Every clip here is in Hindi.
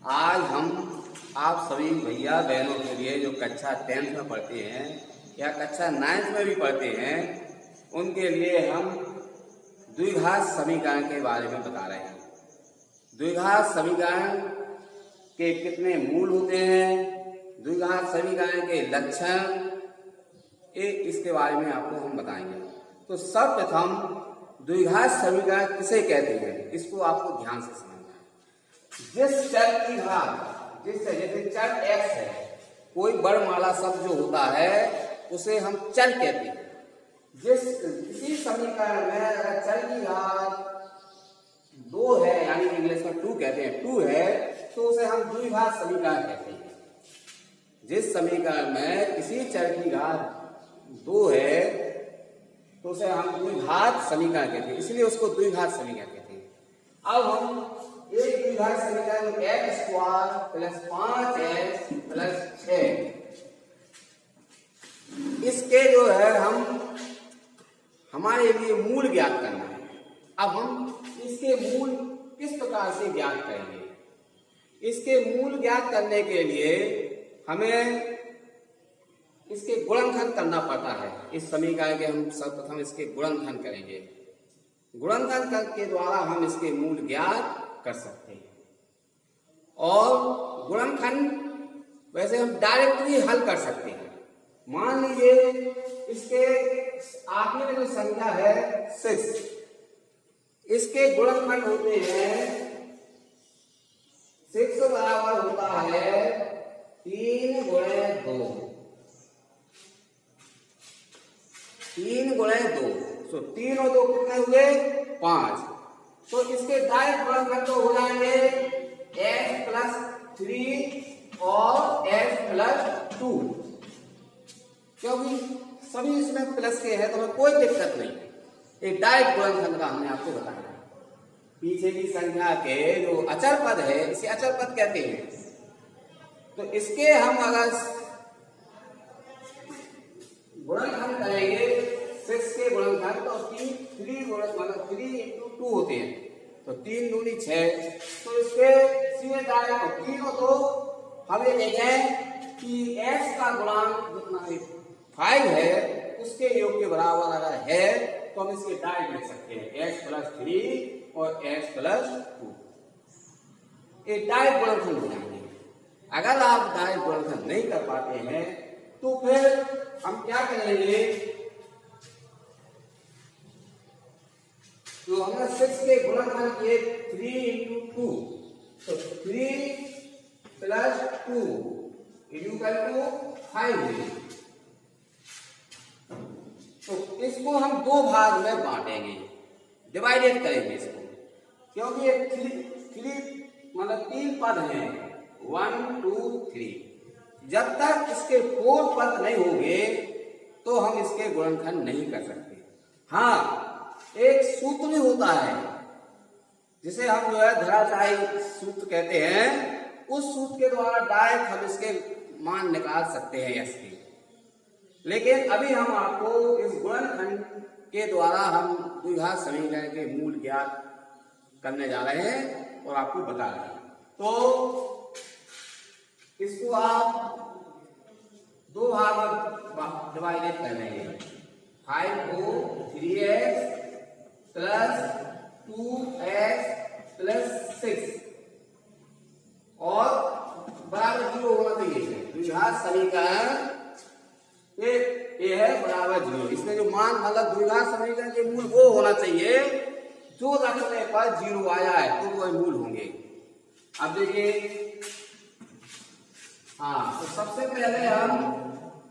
आज हम आप सभी भैया बहनों के लिए जो कक्षा 10th में पढ़ते हैं या कक्षा 9th में भी पढ़ते हैं, उनके लिए हम द्विघात समीकरण के बारे में बता रहे हैं। द्विघात समीकरण के कितने मूल होते हैं, द्विघात समीकरण के लक्षण, इसके बारे में आपको हम बताएंगे। तो सर्वप्रथम द्विघात समीकरण किसे कहते हैं, इसको आपको ध्यान से समझना है। जिस चर की घात, जैसे चर x है, कोई वर्णमाला शब्द जो होता है उसे हम चर कहते हैं। किसी समीकरण में अगर चर की घात 2 है, यानी इंग्लिश में 2 कहते हैं, 2 है, तो उसे हम द्विघात समीकरण कहते हैं। जिस समीकरण में किसी चर की घात 2 है तो उसे हम द्विघात समीकरण कहते हैं, इसलिए उसको द्विघात समीकरण कहते हैं। अब हम एक द्विघात समीकरण x² प्लस 5x प्लस 6, इसके जो है हमारे लिए मूल ज्ञात करना है। अब हम इसके मूल किस प्रकार से ज्ञात करेंगे? इसके मूल ज्ञात करने के लिए हमें इसके गुणनखंड करना पड़ता है। इस समीकरण के हम सर्वप्रथम इसके गुणनखंड करेंगे। गुणनखंड के द्वारा हम इसके मूल ज्ञात कर सकते हैं। और गुणनखंड वैसे हम डायरेक्टली हल कर सकते हैं। मान लीजिए इसके आखिरी में जो संख्या है 6, इसके गुणनखंड होते हैं 6 बराबर होता है 3 गुणे 2, 3 गुणे 2, तो 3 और 2 कितने हुए? 5। तो इसके डायरेक्ट गुणनखंड तो हो जाएंगे x प्लस 3 और x प्लस 2, क्योंकि सभी इसमें प्लस के हैं तो हमें कोई दिक्कत नहीं। एक डायरेक्ट गुणनखंड का हमने आपको बताया। पीछे की संख्या के जो अचर पद है, इसे अचर पद कहते हैं। तो इसके हम अगर गुणनखंड करेंगे 6 के गुणनखंड, तो 3 मतलब 3 × 2 होते हैं, तो 3 दूनी 6, तो इसके सीधे डायरेक्ट 3 और 2 हम ये देखें कि x का गुणांक जितना 5 है उसके योग के बराबर अगर है तो हम इसके डायरेक्ट लिख सकते हैं x प्लस 3 और x प्लस 2, एक डायरेक्ट गुणनखंड हो जाएंगे। अगर आप डायरेक्ट गुणनखंड नहीं कर पाते हैं तो फिर हम क्या करेंगे, तो हमने 6 के गुणनखंड किए 3 × 2, तो 3 प्लस 2 इक्वल टू 5। तो इसको हम 2 भाग में बांटेंगे, डिवाइडेड करेंगे इसको, क्योंकि ये 3 मतलब 3 पद हैं, 1 2 3। जब तक इसके 4 पद नहीं होंगे तो हम इसके गुणनखंड नहीं कर सकते। हाँ, एक सूत्र भी होता है जिसे हम जो है धराशायी सूत्र कहते हैं। उस सूत्र के द्वारा डायरेक्ट हम इसके मान निकाल सकते हैं यश के। लेकिन अभी हम आपको इस गुणनखंड के द्वारा हम द्विघात समीकरण के मूल ज्ञात करने जा रहे हैं और आपको बता रहे हैं। तो इसको आप 2 भाग में डिवाइडेड कर लेंगे। 5 को 3x प्लस 2x प्लस 6 और बराबर 0 होना चाहिए। द्विघात समीकरण ये है बराबर 0। इसमें जो मान मतलब द्विघात समीकरण के मूल वो होना चाहिए जो रखने पर 0 आया है तो वो मूल होंगे। अब देखिए, हाँ, तो सबसे पहले हम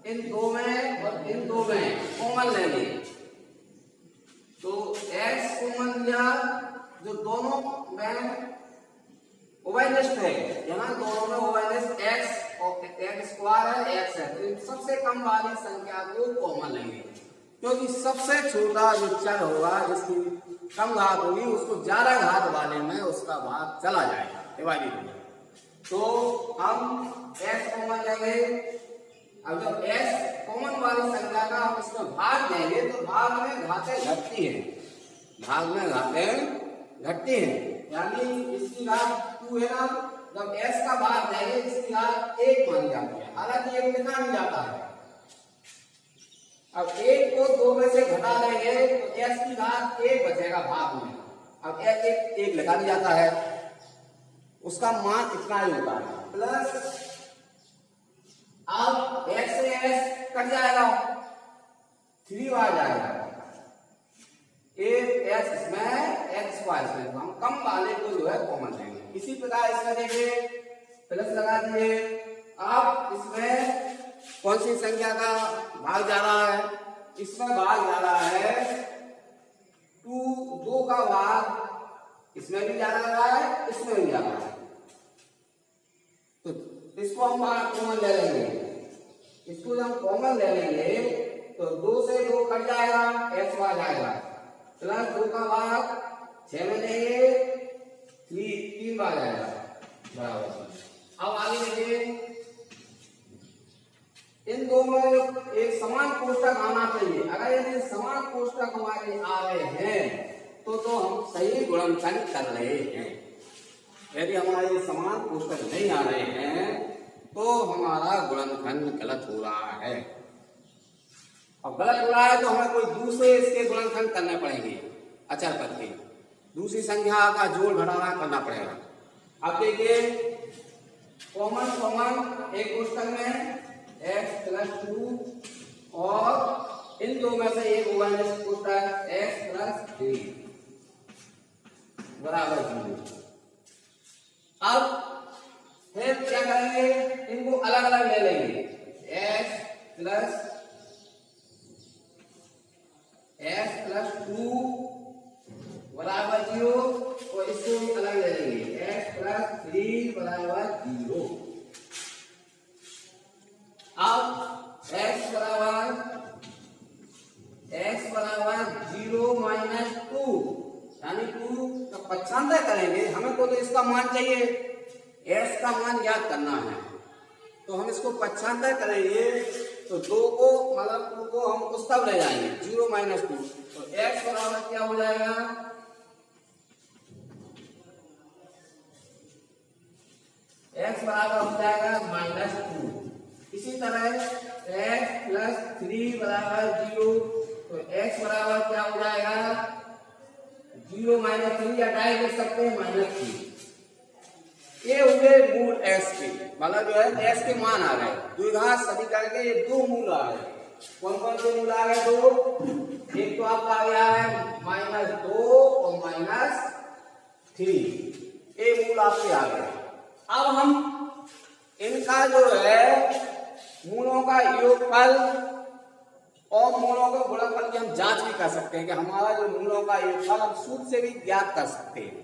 इन 2 में और इन 2 में कॉमन लेंगे। तो x कॉमन लिया, जो दोनों में ओवाइनिस्ट है, यहाँ दोनों में ओवाइनिस्ट x और x² है, x है, तो सबसे कम वाली संख्या को कॉमन लेंगे, क्योंकि सबसे छोटा जो चर होगा जिसकी कम घात होगी उसको ज्यादा घात वाले में उसका भाग चला जाएगा, डिवाइडेड हो जाएगा। तो हम x कॉमन लेंगे। अब जब x कॉमन वाली संख्या का हम इसमें भाग देंगे तो भाग में घातें घटती हैं, भाग में घातें घटती हैं, यानी इसकी घात 2 है ना, जब s का भाग देंगे इसकी घात 1 मानी जाती है, हालांकि ये लिखा नहीं जाता है। अब 1 को 2 में से घटा देंगे तो s की घात 1 बचेगा भाग में। अब एक लिखा नहीं जाता है, उसका मान इतना ही होता है प्लस, अब x से s कट जाएगा, 3 आ जाएगा, एक s इसमें x y इसमें, हम कम वाले को जो है कॉमन लेंगे। इसी प्रकार इसमें देखिए प्लस लगा दिए, अब इसमें कौन सी संख्या का भाग जा रहा है, इसमें भाग जा रहा है 2 का भाग इसमें भी जा रहा है, इसमें भी जा रहा है, तो इसको हम कॉमन ले लेंगे। इसको जब कॉमन ले लेंगे तो 2 से 2 कट जाएगा, x आ जाएगा, प्लस 2 का भाग 6 में लेंगे, 3 आ जाएगा बराबर। अब आगे देखिए, इन दो में एक समान कोष्टक आना चाहिए। अगर यदि समान कोष्टक हमारे आ रहे हैं तो हम सही गुणनखंड कर रहे हैं। यदि हमारे समान कोष्टक नहीं आ रहे हैं तो हमारा गुणनखंड गलत हो रहा है। अब गलत हो रहा है तो हमें कोई दूसरे इसके गुणनखंड करने पड़ेंगे, अचर पद के, दूसरी संख्या का जोड़ घटाना करना पड़ेगा। अब देखिए कॉमन एक कोष्टक में x प्लस 2 और इन दो में से एक होगा कोष्टक x प्लस 3 बराबर 0। अब फिर क्या करेंगे, इनको अलग अलग ले लेंगे, x प्लस 2 बराबर 0 और इसको भी अलग ले लेंगे, x प्लस 3 बराबर 0। अब x बराबर 0 माइनस 2 यानी 2 का पक्षांतर करेंगे। हमें को तो इसका मान चाहिए, s का मान ज्ञात करना है, तो हम इसको पक्षांतर करेंगे तो 2 को मतलब 2 को हम उस तब ले जाएंगे 0 माइनस 2, तो x बराबर क्या हो जाएगा, x बराबर हो जाएगा -2। इसी तरह x प्लस 3 बराबर 0, तो x बराबर क्या हो जाएगा 0 माइनस 3 या डायरेक्ट लिख सकते हैं -3। ये हुए मूल s के, मतलब जो है s के मान आ गए। द्विघात समीकरण के ये 2 मूल आ गए। कौन कौन से मूल आ गए, 2, एक तो आपका आ गया है -2 और -3, ये मूल आपके आ गए। अब हम इनका जो है मूलों का योगफल और मूलों के गुणनफल की हम जांच भी कर सकते हैं कि हमारा जो मूलों का योगफल हम सूत्र से भी ज्ञात कर सकते हैं।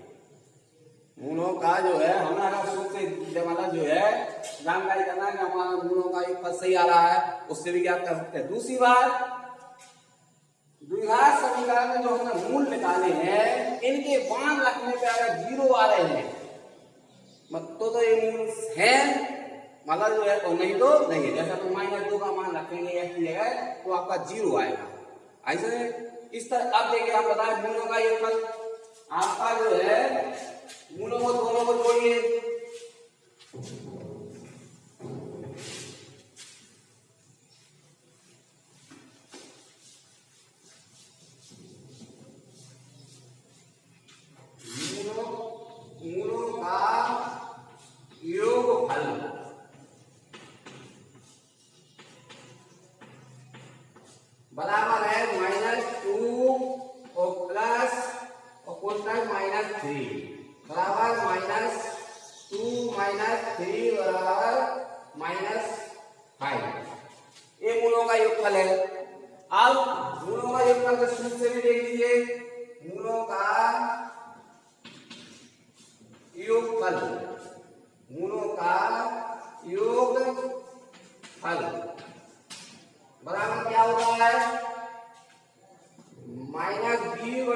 मूलों का जो है हमारा सूत्र से मतलब जो है जानकारी करना है कि हमारा मूलों का योगफल सही आ रहा है, उससे भी ज्ञात कर सकते हैं। दूसरी बात, द्विघात समीकरण में जो हमने मूल निकाले हैं इनके मान रखने पे अगर 0 आ रहे हैं तो ये मूल है, मतलब जो है तो नहीं तो नहीं है। जैसा तो -2 का मान रखेंगे x की जगह तो आपका 0 आएगा। ऐसे इस तरह अब देखिए हम बताएं मूलों का योगफल, आपका जो है मूलों को दोनों को जोड़िए, मूलों का योगफल बराबर है -2 और प्लस और कोष्टक -3 बराबर -2 -3 बराबर -5। ये मूलों का योगफल है। अब मूलों का योगफल के सूत्र से भी देख लीजिए, मूलों का योगफल, मूलों का योगफल बराबर क्या होता है -b/a।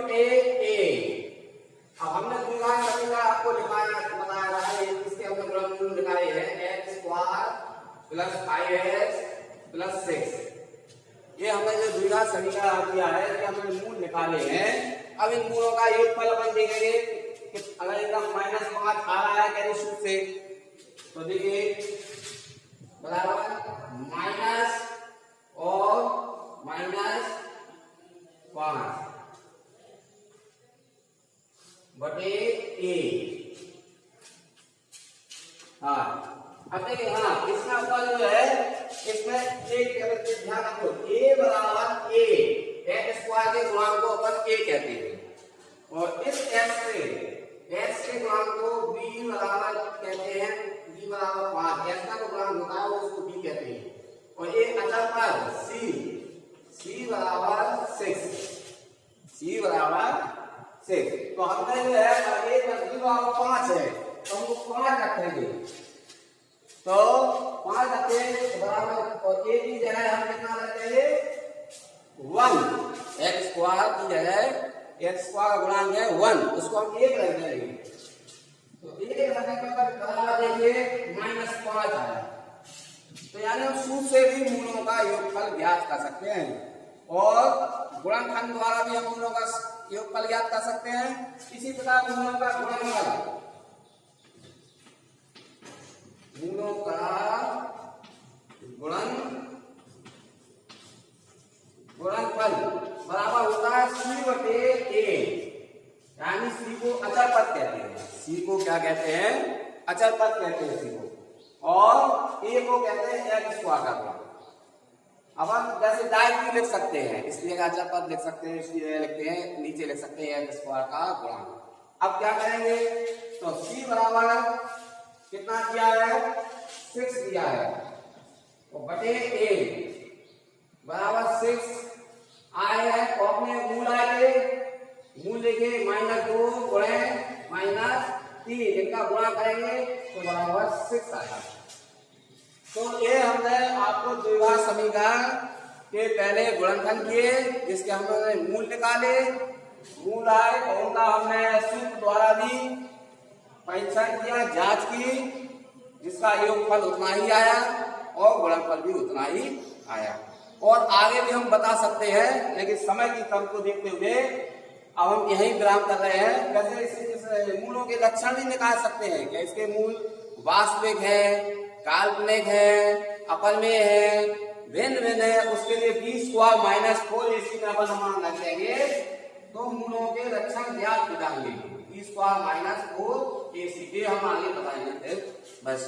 अब हमने द्विघात समीकरण आपको बताया है, इसके हमने गुणनफल निकाले हैं x² + 5x + 6। ये हमने जो द्विघात समीकरण दिया है इसके हमने मूल निकाले हैं। अब इन मूलों का योगफल अपन देखेंगे कि अगर इनका -5 आ रहा है कैसे सूत्र से तो देखिए बराबर माइनस और माइनस 5 बटे ए। हाँ अब देखिए, हाँ इसका फल जो है इसमें एक ध्यान रखो, ए बराबर ए, एक्स स्क्वायर के गुणांक को अपन ए कहते हैं और इस एक्स के गुणांक को बी बराबर कहते हैं, बी बराबर 5, एक्स का जो गुणांक होता है वो उसको बी कहते हैं और एक अचर पर सी बराबर 6, सी बराबर 6। तो हमने जो है एक बी बराबर 5 है तो हमको 5 रखेंगे, तो 5 रखते बराबर और ए की जगह हम कितना रखेंगे 1, एक्स स्क्वायर की जगह एक्स स्क्वायर का गुणांक है 1, उसको हम 1 रख देंगे। तो 1 रखने के बाद बराबर देखिए -5 आया। तो यानी हम सूत्र से भी मूलों का योगफल ज्ञात कर सकते हैं और गुणनखंड द्वारा भी हम मूलों का योगफल ज्ञात कर सकते हैं। इसी प्रकार मूलों का गुणनफल बराबर होता है सी बटे ए, यानी सी को अचर पद कहते हैं, सी को क्या कहते हैं अचर पद कहते हैं सी को, और ए को कहते हैं एक्स स्क्वायर का गुणांक। अब हम जैसे डायरेक्टली लिख सकते हैं, इसलिए अचर पद लिख सकते हैं, इसलिए लिखते हैं नीचे लिख सकते हैं एक्स स्क्वायर का गुणांक। अब क्या करेंगे, तो सी बराबर कितना दिया है 6 दिया है तो बटे ए बराबर 6 आए है, और अपने मूल आए मूल लेके -2 गुणे -3 इनका गुणा करेंगे तो बराबर 6 आएगा। तो ये हमने आपको द्विघात समीकरण के पहले गुणनखंड किए, जिसके हमने मूल निकाले, मूल आए तो उनका हमने सूत्र द्वारा भी परीक्षण किया, जांच की, जिसका योगफल उतना ही आया और गुणनफल भी उतना ही आया। और आगे भी हम बता सकते हैं, लेकिन समय की कमी को देखते हुए अब हम यही विराम कर रहे हैं। कैसे इस मूलों के लक्षण भी निकाल सकते हैं कि इसके मूल वास्तविक है, काल्पनिक है, अपरिमेय है, भिन्न भिन्न है, उसके लिए बी स्क्वायर -4 इसी का अपन मान लग जाएंगे तो मूलों के लक्षण ज्ञात हो जाएंगे। बी स्क्वायर -4 AC हम आगे बताएंगे बस।